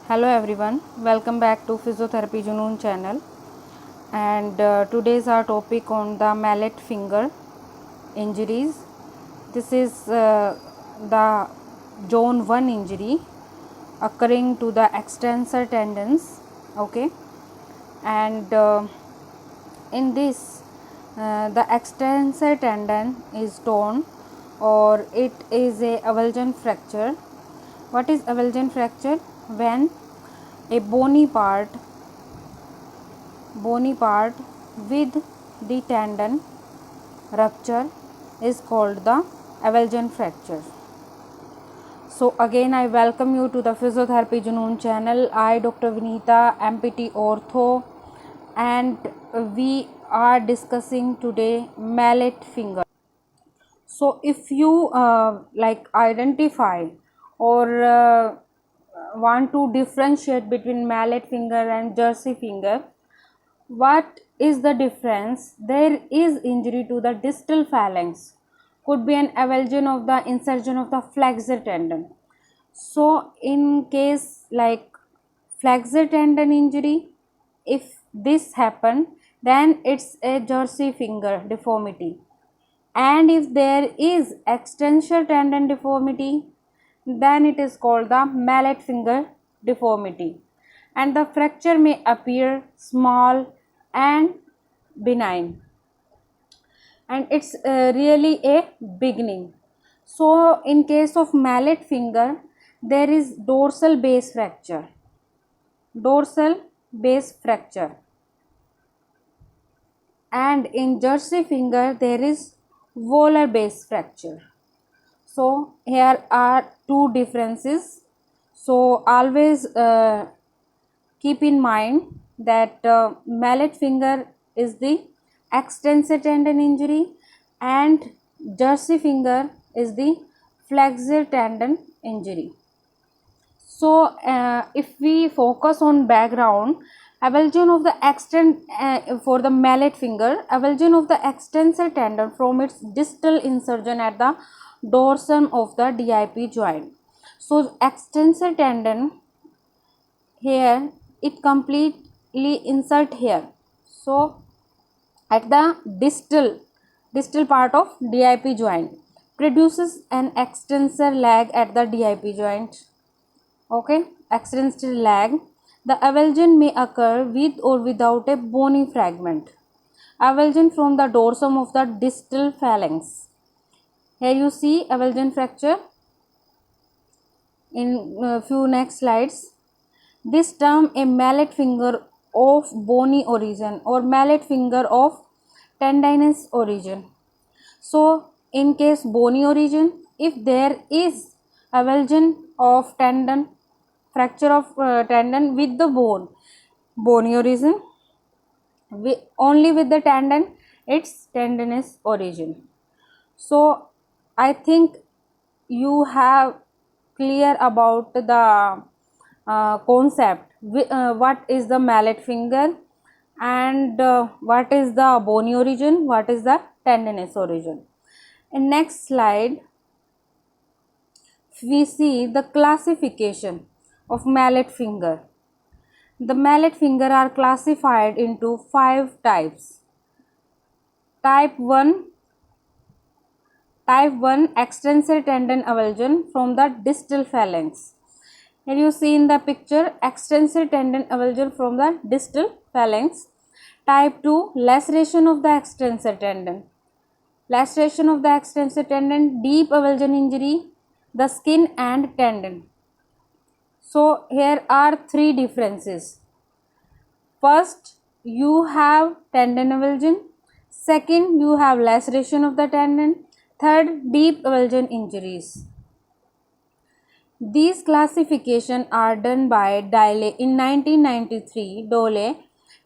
Hello everyone, welcome back to Physiotherapy Junoon channel. And today's our topic on the mallet finger injuries. This is the zone 1 injury occurring to the extensor tendons. Okay, and in this the extensor tendon is torn or it is a avulsion fracture. What is avulsion fracture? When a bony part with the tendon rupture is called the avulsion fracture. So again I welcome you to the Physiotherapy Junoon channel. I Dr. Vinita, MPT Ortho, and we are discussing today mallet finger. So if you identify or want to differentiate between mallet finger and jersey finger, what is the difference? There is injury to the distal phalanx, could be an avulsion of the insertion of the flexor tendon. So in case like flexor tendon injury, if this happen, then it's a jersey finger deformity. And if there is extensor tendon deformity, then it is called the mallet finger deformity, and the fracture may appear small and benign, and it's really a beginning. So in case of mallet finger, there is dorsal base fracture, and in jersey finger there is volar base fracture. So here are two differences. So always keep in mind that mallet finger is the extensor tendon injury and jersey finger is the flexor tendon injury. So if we focus on background, avulsion of the for the mallet finger, avulsion of the extensor tendon from its distal insertion at the dorsum of the DIP joint. So extensor tendon here, it completely insert here. So at the distal part of DIP joint, produces an extensor lag at the DIP joint. Okay, extensor lag. The avulsion may occur with or without a bony fragment. Avulsion from the dorsum of the distal phalanx. Here you see avulsion fracture in few next slides. This term a mallet finger of bony origin or mallet finger of tendinous origin. So in case bony origin, if there is avulsion of tendon, fracture of tendon with the bony origin, only with the tendon, its tendinous origin. So I think you have clear about the concept, what is the mallet finger and what is the bony origin, what is the tendinous origin. In next slide we see the classification of mallet finger. The mallet finger are classified into 5 types. Type 1 extensor tendon avulsion from the distal phalanx. Here you see in the picture extensor tendon avulsion from the distal phalanx. Type 2 laceration of the extensor tendon. Laceration of the extensor tendon, deep avulsion injury, the skin and tendon. So here are 3 differences. First, you have tendon avulsion. Second, you have laceration of the tendon. Third, deep avulsion injuries. These classifications are done by Dyle in 1993. Dole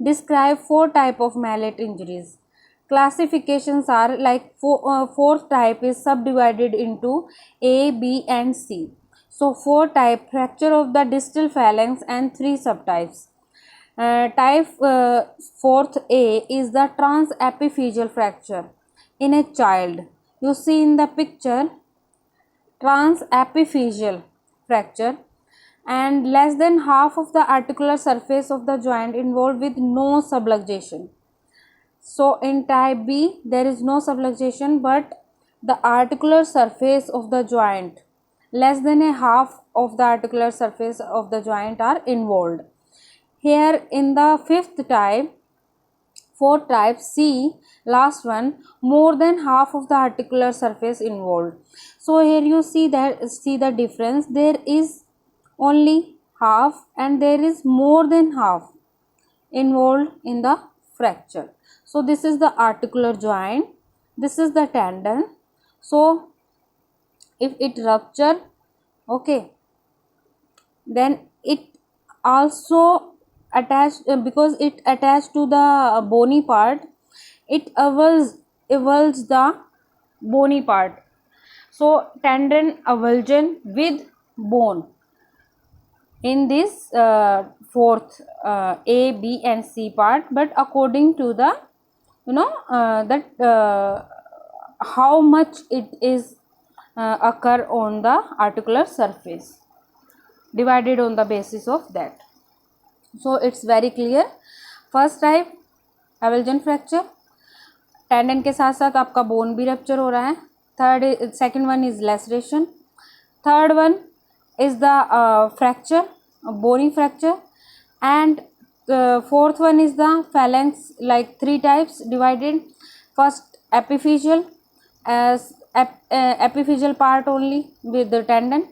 described 4 types of mallet injuries. Classifications are like fourth type is subdivided into A, B and C. So 4 type: fracture of the distal phalanx and 3 subtypes. Type 4th A is the transepiphyseal fracture in a child. You see in the picture transepiphyseal fracture. and less than half of the articular surface of the joint involved with no subluxation. So in type B there is no subluxation, but the articular surface of the joint, less than a half of the articular surface of the joint are involved. Here in the fourth type C, last one, more than half of the articular surface involved. So here you see the difference. There is only half and there is more than half involved in the fracture. So this is the articular joint, this is the tendon. So if it rupture, okay, then it also attached, because it attached to the bony part, it avulses the bony part. So tendon avulsion with bone in this fourth A, B and C part, but according to the how much it is occur on the articular surface, divided on the basis of that. So it's very clear. First type avulsion fracture, tendon के साथ साथ आपका bone भी rupture हो रहा है. Second one is laceration. Third one is the fracture, bony fracture, and fourth one is the phalanx, like 3 types divided. First epiphyseal, as epiphyseal part only with the tendon,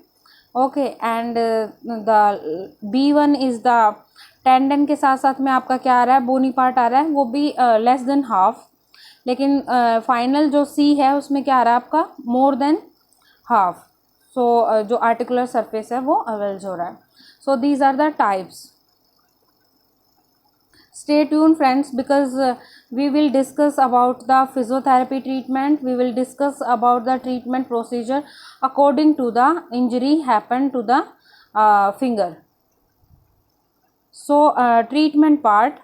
okay, and the B1 is the tendon के साथ साथ में आपका क्या आ रहा है, बोनी part आ रहा है, वो भी लेस देन हाफ. लेकिन फाइनल जो सी है उसमें क्या आ रहा है आपका, मोर देन हाफ. सो जो आर्टिकुलर सरफेस है वो अवेल्ज हो रहा है. So these are the types. Stay tune friends, because we will discuss about the physiotherapy treatment, we will discuss about the treatment procedure according to the injury happened to the finger. So treatment part.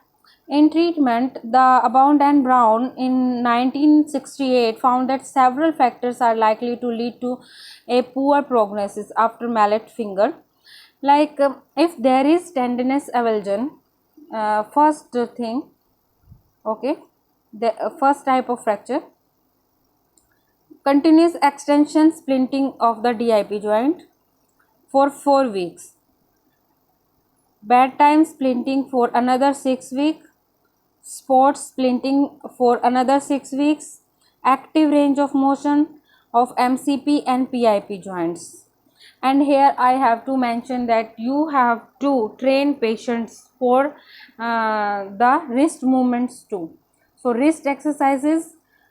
In treatment, the Abound and Brown in 1968 found that several factors are likely to lead to a poor prognosis after mallet finger. Like if there is tendinous avulsion, first thing, okay, the first type of fracture, continuous extension splinting of the DIP joint for 4 weeks, bad time splinting for another 6 weeks, sports splinting for another 6 weeks, active range of motion of MCP and PIP joints. And here I have to mention that you have to train patients for the wrist movements too. So wrist exercises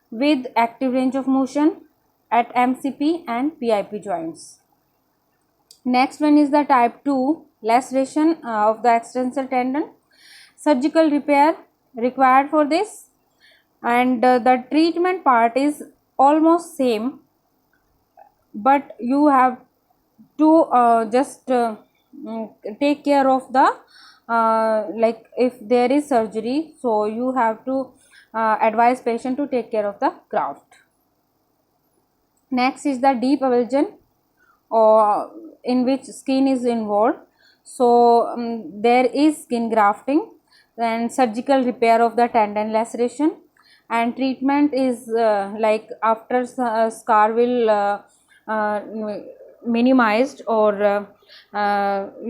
with active range of motion at MCP and PIP joints. Next one is the type 2, laceration of the extensor tendon. Surgical repair required for this, and the treatment part is almost same, but you have to just take care of the like if there is surgery, so you have to advise patient to take care of the graft. Next is the deep avulsion, or in which skin is involved. So there is skin grafting and surgical repair of the tendon laceration, and treatment is like after scar will minimized, or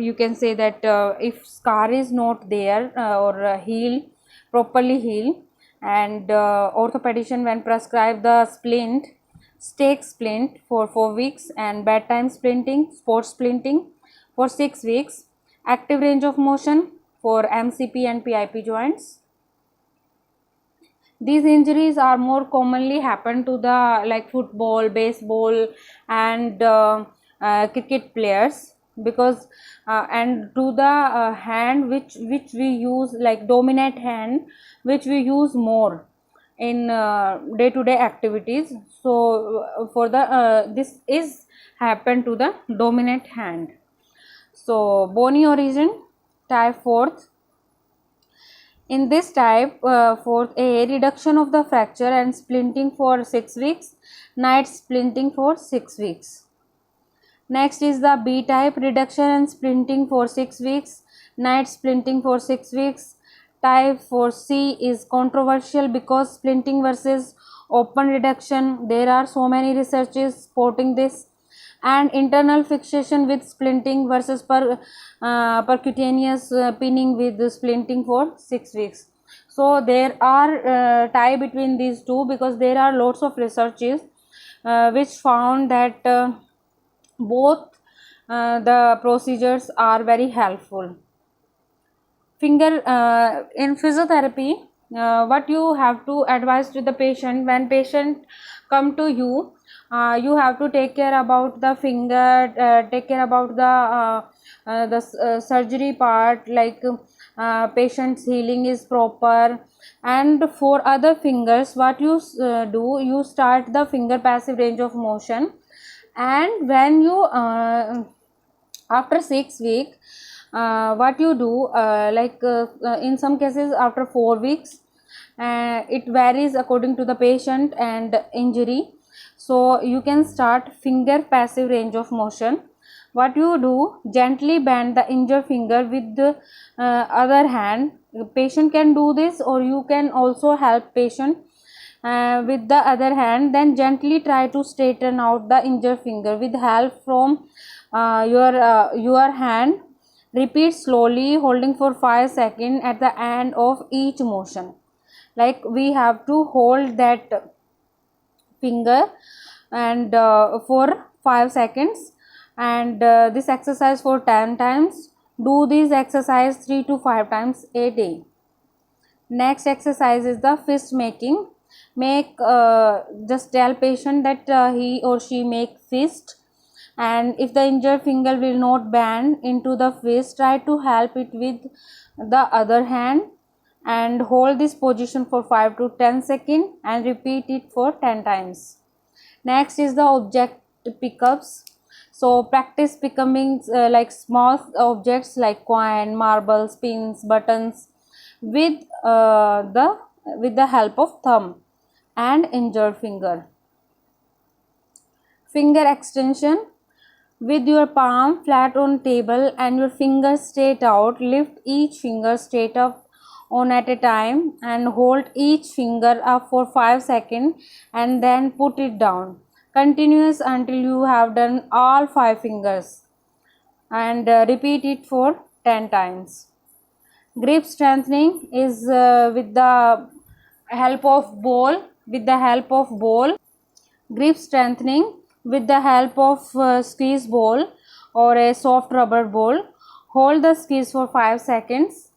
you can say that if scar is not there or properly heal, and orthopedician when prescribe the splint, stake splint for 4 weeks, and bedtime splinting, sports splinting for 6 weeks, active range of motion for MCP and PIP joints. These injuries are more commonly happen to the like football, baseball and cricket players, because and to the hand which we use, like dominant hand which we use more in day to day activities. So for the this is happen to the dominant hand. So bony origin, type 4th. In this type 4th A, reduction of the fracture and splinting for 6 weeks, night splinting for 6 weeks. Next is the B type, reduction and splinting for 6 weeks, night splinting for 6 weeks. Type for C is controversial because splinting versus open reduction, there are so many researches supporting this, and internal fixation with splinting versus percutaneous pinning with the splinting for 6 weeks. So there are tie between these two because there are lots of researches which found that both the procedures are very helpful. Finger in physiotherapy, what you have to advise to the patient, when patient come to you, you have to take care about the finger, take care about the surgery part, like patient's healing is proper. And for other fingers, what you do, you start the finger passive range of motion, and when you after 6 weeks, what you do, in some cases after 4 weeks, it varies according to the patient and injury. So you can start finger passive range of motion. What you do, gently bend the injured finger with the other hand. The patient can do this, or you can also help patient with the other hand. Then gently try to straighten out the injured finger with help from your hand. Repeat slowly, holding for 5 seconds at the end of each motion. Like we have to hold that finger and for 5 seconds, and this exercise for 10 times. Do this exercise 3 to 5 times a day. Next exercise is the fist making. Just tell patient that he or she make fist, and if the injured finger will not bend into the fist, try to help it with the other hand and hold this position for 5 to 10 seconds and repeat it for 10 times. Next is the object pickups. So practice becoming like small objects like coin, marbles, pins, buttons with the help of thumb and injured finger. Finger extension. With your palm flat on table and your fingers straight out, lift each finger straight up one at a time and hold each finger up for 5 seconds and then put it down. Continuous until you have done all 5 fingers, and repeat it for 10 times. Grip strengthening is with the help of ball. Grip strengthening with the help of squeeze ball or a soft rubber ball. Hold the squeeze for 5 seconds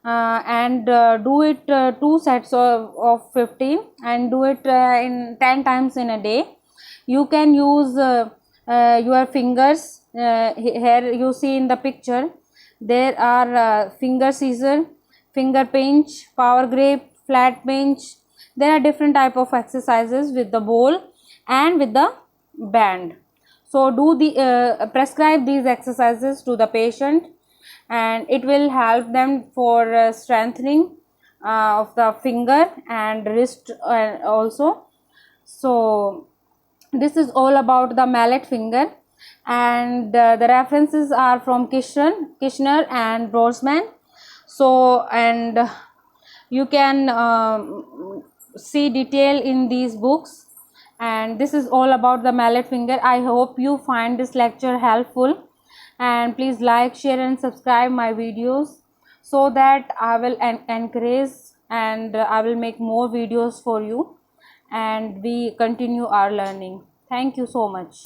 and do it 2 sets of 15, and do it in 10 times in a day. You can use your fingers. Here you see in the picture there are finger scissor, finger pinch, power grip, flat pinch. There are different type of exercises with the ball and with the band. So do the prescribe these exercises to the patient, and it will help them for strengthening of the finger and wrist also. So this is all about the mallet finger, and the references are from Kirschner and Brosman. So, and you can see detail in these books, and this is all about the mallet finger. I hope you find this lecture helpful, and please like, share and subscribe my videos so that I will encourage, and I will make more videos for you, and we continue our learning. Thank you so much.